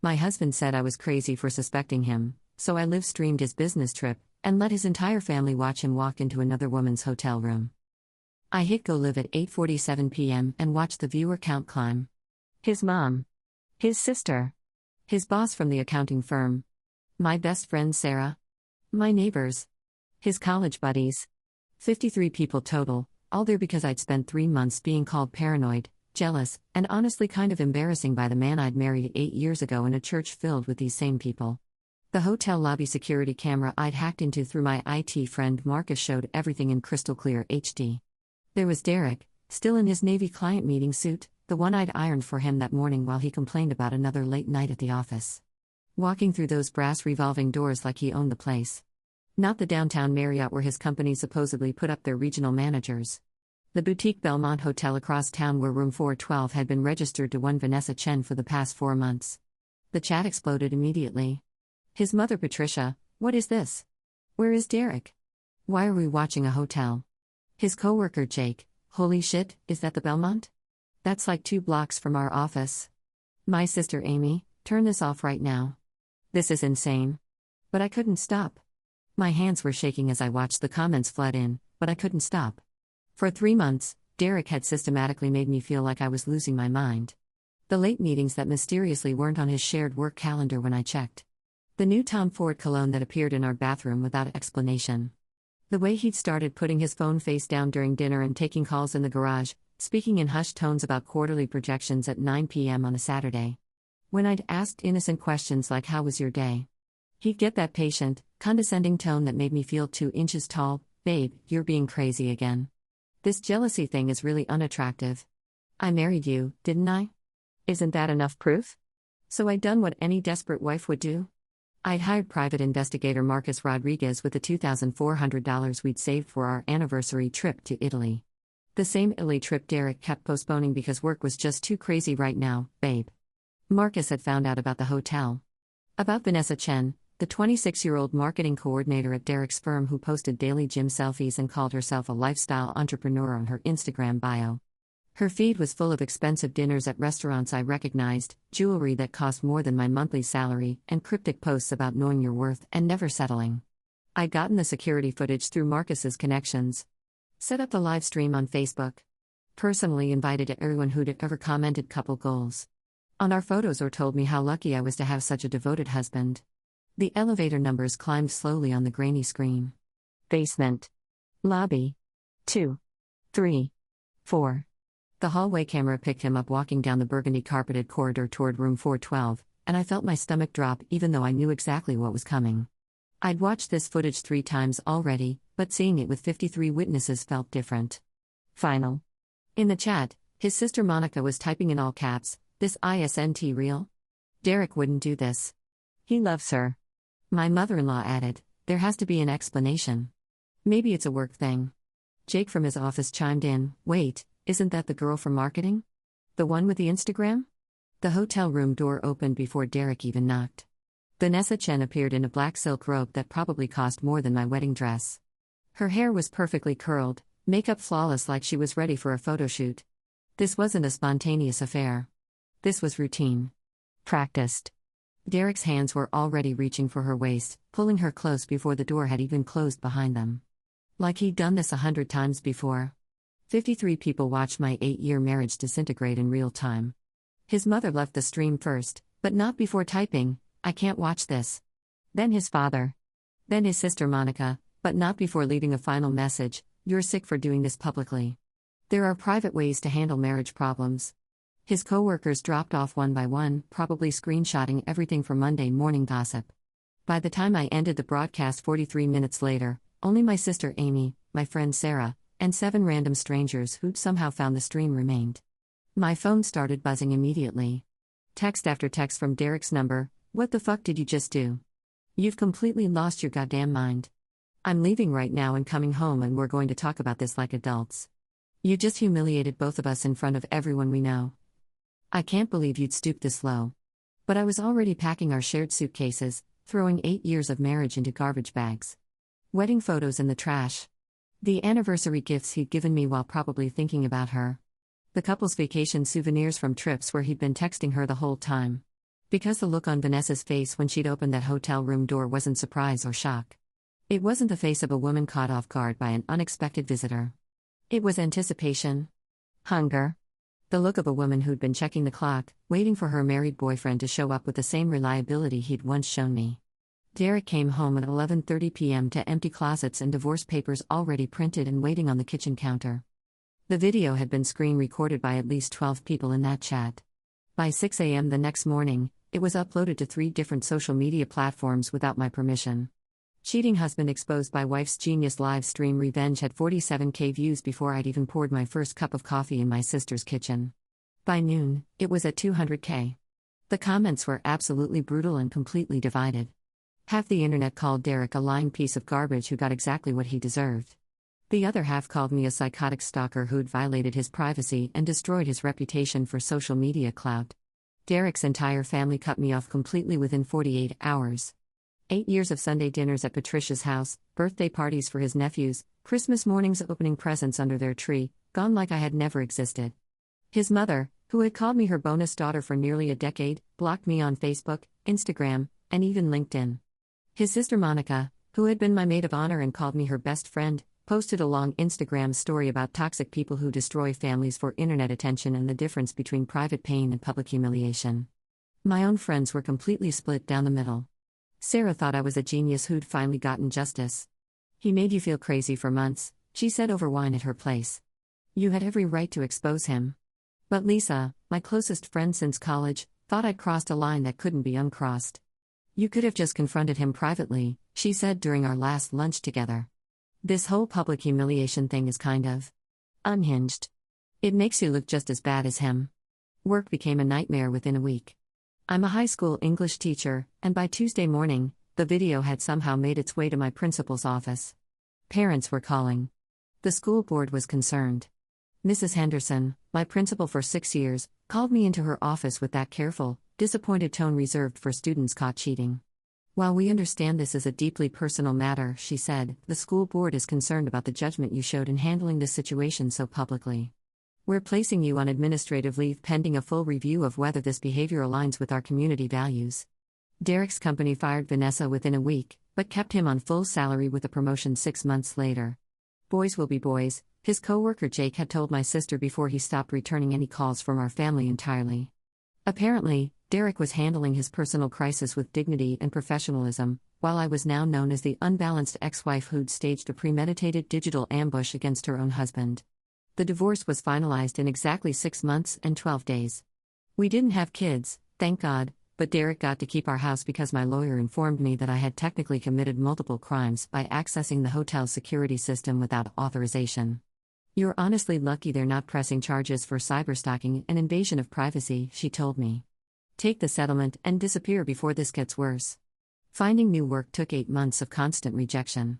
My husband said I was crazy for suspecting him, so I live streamed his business trip and let his entire family watch him walk into another woman's hotel room. I hit go live at 8:47 p.m. and watch the viewer count climb. His mom. His sister. His boss from the accounting firm. My best friend Sarah. My neighbors. His college buddies. 53 people total, all there because I'd spent 3 months being called paranoid, jealous, and honestly kind of embarrassing by the man I'd married 8 years ago in a church filled with these same people. The hotel lobby security camera I'd hacked into through my IT friend Marcus showed everything in crystal clear HD. There was Derek, still in his Navy client meeting suit, the one I'd ironed for him that morning while he complained about another late night at the office. Walking through those brass revolving doors like he owned the place. Not the downtown Marriott where his company supposedly put up their regional managers. The boutique Belmont Hotel across town where room 412 had been registered to one Vanessa Chen for the past 4 months. The chat exploded immediately. His mother Patricia, what is this? Where is Derek? Why are we watching a hotel? His coworker Jake, holy shit, is that the Belmont? That's like 2 blocks from our office. My sister Amy, turn this off right now. This is insane. But I couldn't stop. My hands were shaking as I watched the comments flood in, but I couldn't stop. For 3 months, Derek had systematically made me feel like I was losing my mind. The late meetings that mysteriously weren't on his shared work calendar when I checked. The new Tom Ford cologne that appeared in our bathroom without explanation. The way he'd started putting his phone face down during dinner and taking calls in the garage, speaking in hushed tones about quarterly projections at 9 p.m. on a Saturday. When I'd asked innocent questions like how was your day? He'd get that patient, condescending tone that made me feel 2 inches tall, babe, you're being crazy again. This jealousy thing is really unattractive. I married you, didn't I? Isn't that enough proof? So I'd done what any desperate wife would do? I'd hired private investigator Marcus Rodriguez with the $2,400 we'd saved for our anniversary trip to Italy. The same Italy trip Derek kept postponing because work was just too crazy right now, babe. Marcus had found out about the hotel. About Vanessa Chen, the 26-year-old marketing coordinator at Derek's firm who posted daily gym selfies and called herself a lifestyle entrepreneur on her Instagram bio. Her feed was full of expensive dinners at restaurants I recognized, jewelry that cost more than my monthly salary, and cryptic posts about knowing your worth and never settling. I'd gotten the security footage through Marcus's connections. Set up the live stream on Facebook. Personally invited everyone who'd ever commented couple goals on our photos or told me how lucky I was to have such a devoted husband. The elevator numbers climbed slowly on the grainy screen. Basement. Lobby. 2. 3. 4. The hallway camera picked him up walking down the burgundy carpeted corridor toward room 412, and I felt my stomach drop even though I knew exactly what was coming. I'd watched this footage 3 times already, but seeing it with 53 witnesses felt different. Final. In the chat, his sister Monica was typing in all caps, "This isn't real? Derek wouldn't do this. He loves her." My mother-in-law added, "There has to be an explanation. Maybe it's a work thing." Jake from his office chimed in, "Wait, isn't that the girl from marketing? The one with the Instagram?" The hotel room door opened before Derek even knocked. Vanessa Chen appeared in a black silk robe that probably cost more than my wedding dress. Her hair was perfectly curled, makeup flawless like she was ready for a photo shoot. This wasn't a spontaneous affair. This was routine. Practiced. Derek's hands were already reaching for her waist, pulling her close before the door had even closed behind them. Like he'd done this 100 times before. 53 people watched my 8-year marriage disintegrate in real time. His mother left the stream first, but not before typing, "I can't watch this." Then his father. Then his sister Monica, but not before leaving a final message, "You're sick for doing this publicly. There are private ways to handle marriage problems." His coworkers dropped off one by one, probably screenshotting everything for Monday morning gossip. By the time I ended the broadcast 43 minutes later, only my sister Amy, my friend Sarah, and 7 random strangers who'd somehow found the stream remained. My phone started buzzing immediately. Text after text from Derek's number, "What the fuck did you just do? You've completely lost your goddamn mind. I'm leaving right now and coming home and we're going to talk about this like adults. You just humiliated both of us in front of everyone we know. I can't believe you'd stoop this low." But I was already packing our shared suitcases, throwing 8 years of marriage into garbage bags. Wedding photos in the trash. The anniversary gifts he'd given me while probably thinking about her. The couple's vacation souvenirs from trips where he'd been texting her the whole time. Because the look on Vanessa's face when she'd opened that hotel room door wasn't surprise or shock. It wasn't the face of a woman caught off guard by an unexpected visitor. It was anticipation. Hunger. The look of a woman who'd been checking the clock, waiting for her married boyfriend to show up with the same reliability he'd once shown me. Derek came home at 11:30 p.m. to empty closets and divorce papers already printed and waiting on the kitchen counter. The video had been screen recorded by at least 12 people in that chat. By 6 a.m. the next morning, it was uploaded to 3 different social media platforms without my permission. Cheating husband exposed by wife's genius live stream revenge had 47K views before I'd even poured my first cup of coffee in my sister's kitchen. By noon, it was at 200K. The comments were absolutely brutal and completely divided. Half the internet called Derek a lying piece of garbage who got exactly what he deserved. The other half called me a psychotic stalker who'd violated his privacy and destroyed his reputation for social media clout. Derek's entire family cut me off completely within 48 hours. 8 years of Sunday dinners at Patricia's house, birthday parties for his nephews, Christmas mornings opening presents under their tree, gone like I had never existed. His mother, who had called me her bonus daughter for nearly a decade, blocked me on Facebook, Instagram, and even LinkedIn. His sister Monica, who had been my maid of honor and called me her best friend, posted a long Instagram story about toxic people who destroy families for internet attention and the difference between private pain and public humiliation. My own friends were completely split down the middle. Sarah thought I was a genius who'd finally gotten justice. He made you feel crazy for months, she said over wine at her place. You had every right to expose him. But Lisa, my closest friend since college, thought I'd crossed a line that couldn't be uncrossed. You could have just confronted him privately, she said during our last lunch together. This whole public humiliation thing is kind of unhinged. It makes you look just as bad as him. Work became a nightmare within a week. I'm a high school English teacher, and by Tuesday morning, the video had somehow made its way to my principal's office. Parents were calling. The school board was concerned. Mrs. Henderson, my principal for 6 years, called me into her office with that careful, disappointed tone reserved for students caught cheating. While we understand this is a deeply personal matter, she said, the school board is concerned about the judgment you showed in handling this situation so publicly. We're placing you on administrative leave pending a full review of whether this behavior aligns with our community values. Derek's company fired Vanessa within a week, but kept him on full salary with a promotion 6 months later. Boys will be boys, his co-worker Jake had told my sister before he stopped returning any calls from our family entirely. Apparently, Derek was handling his personal crisis with dignity and professionalism, while I was now known as the unbalanced ex-wife who'd staged a premeditated digital ambush against her own husband. The divorce was finalized in exactly 6 months and 12 days. We didn't have kids, thank God, but Derek got to keep our house because my lawyer informed me that I had technically committed multiple crimes by accessing the hotel's security system without authorization. You're honestly lucky they're not pressing charges for cyberstalking and invasion of privacy, she told me. Take the settlement and disappear before this gets worse. Finding new work took 8 months of constant rejection.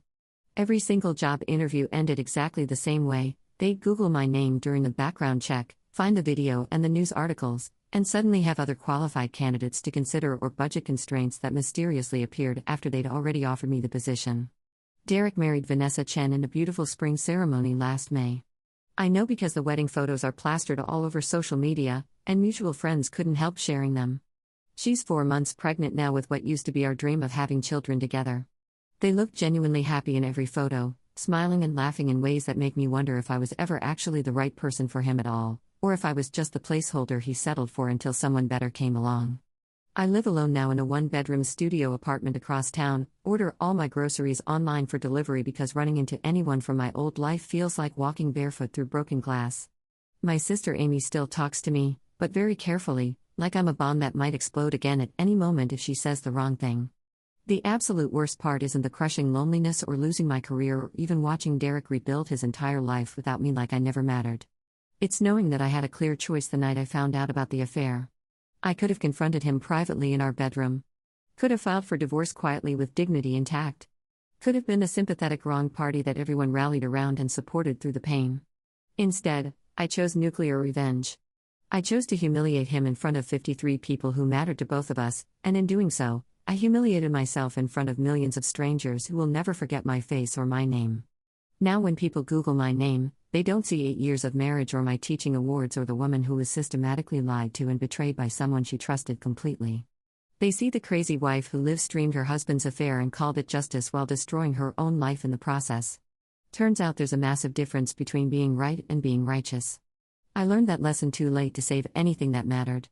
Every single job interview ended exactly the same way. They'd Google my name during the background check, find the video and the news articles, and suddenly have other qualified candidates to consider or budget constraints that mysteriously appeared after they'd already offered me the position. Derek married Vanessa Chen in a beautiful spring ceremony last May. I know because the wedding photos are plastered all over social media, and mutual friends couldn't help sharing them. She's 4 months pregnant now with what used to be our dream of having children together. They look genuinely happy in every photo, smiling and laughing in ways that make me wonder if I was ever actually the right person for him at all, or if I was just the placeholder he settled for until someone better came along. I live alone now in a 1-bedroom studio apartment across town, order all my groceries online for delivery because running into anyone from my old life feels like walking barefoot through broken glass. My sister Amy still talks to me, but very carefully, like I'm a bomb that might explode again at any moment if she says the wrong thing. The absolute worst part isn't the crushing loneliness or losing my career or even watching Derek rebuild his entire life without me like I never mattered. It's knowing that I had a clear choice the night I found out about the affair. I could have confronted him privately in our bedroom. Could have filed for divorce quietly with dignity intact. Could have been a sympathetic wrong party that everyone rallied around and supported through the pain. Instead, I chose nuclear revenge. I chose to humiliate him in front of 53 people who mattered to both of us, and in doing so, I humiliated myself in front of millions of strangers who will never forget my face or my name. Now when people Google my name, they don't see 8 years of marriage or my teaching awards or the woman who was systematically lied to and betrayed by someone she trusted completely. They see the crazy wife who live streamed her husband's affair and called it justice while destroying her own life in the process. Turns out there's a massive difference between being right and being righteous. I learned that lesson too late to save anything that mattered.